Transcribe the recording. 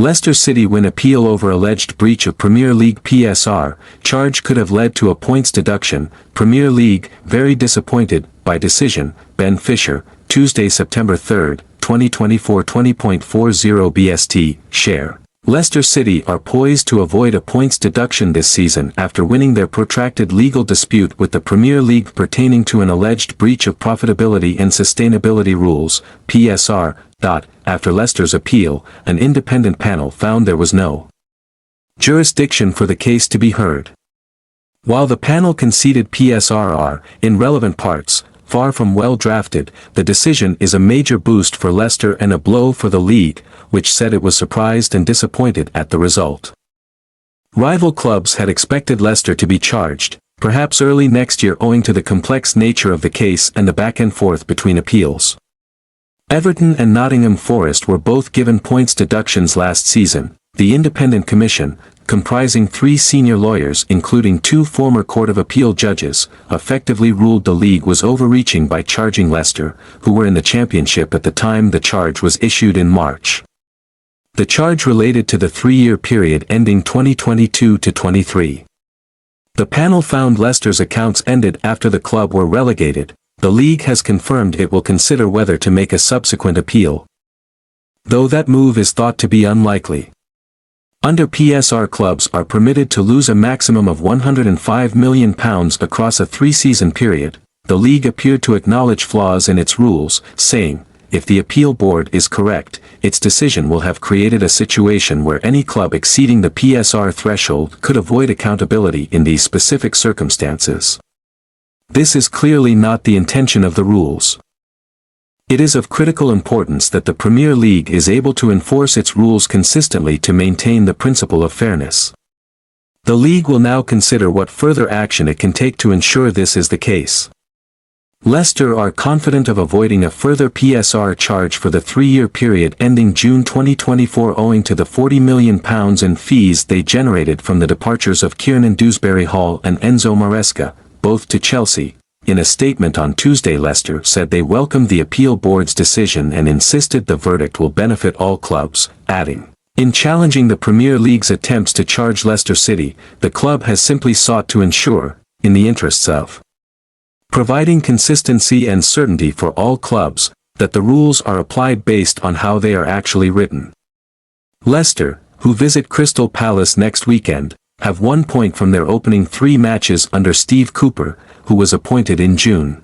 Leicester City win appeal over alleged breach of Premier League PSR, charge could have led to a points deduction, Premier League, very disappointed, by decision, Ben Fisher, Tuesday September 3, 2024 20.40 BST, share. Leicester City are poised to avoid a points deduction this season after winning their protracted legal dispute with the Premier League pertaining to an alleged breach of profitability and sustainability rules, PSR. After Leicester's appeal, an independent panel found there was no jurisdiction for the case to be heard. While the panel conceded PSR are, in relevant parts, far from well drafted, the decision is a major boost for Leicester and a blow for the league, which said it was surprised and disappointed at the result. Rival clubs had expected Leicester to be charged, perhaps early next year owing to the complex nature of the case and the back and forth between appeals. Everton and Nottingham Forest were both given points deductions last season. The Independent Commission, comprising 3 senior lawyers including 2 former Court of Appeal judges, effectively ruled the league was overreaching by charging Leicester, who were in the Championship at the time the charge was issued in March. The charge related to the 3-year period ending 2022-23. The panel found Leicester's accounts ended after the club were relegated. The league has confirmed it will consider whether to make a subsequent appeal, though that move is thought to be unlikely. Under PSR, clubs are permitted to lose a maximum of £105 million across a 3-season period. The league appeared to acknowledge flaws in its rules, saying, if the appeal board is correct, its decision will have created a situation where any club exceeding the PSR threshold could avoid accountability in these specific circumstances. This is clearly not the intention of the rules. It is of critical importance that the Premier League is able to enforce its rules consistently to maintain the principle of fairness. The league will now consider what further action it can take to ensure this is the case. Leicester are confident of avoiding a further PSR charge for the 3-year period ending June 2024 owing to the £40 million in fees they generated from the departures of Kiernan Dewsbury-Hall and Enzo Maresca, both to Chelsea. In a statement on Tuesday, Leicester said they welcomed the appeal board's decision and insisted the verdict will benefit all clubs, adding, in challenging the Premier League's attempts to charge Leicester City, the club has simply sought to ensure, in the interests of providing consistency and certainty for all clubs, that the rules are applied based on how they are actually written. Leicester, who visit Crystal Palace next weekend, have 1 point from their opening 3 matches under Steve Cooper, who was appointed in June.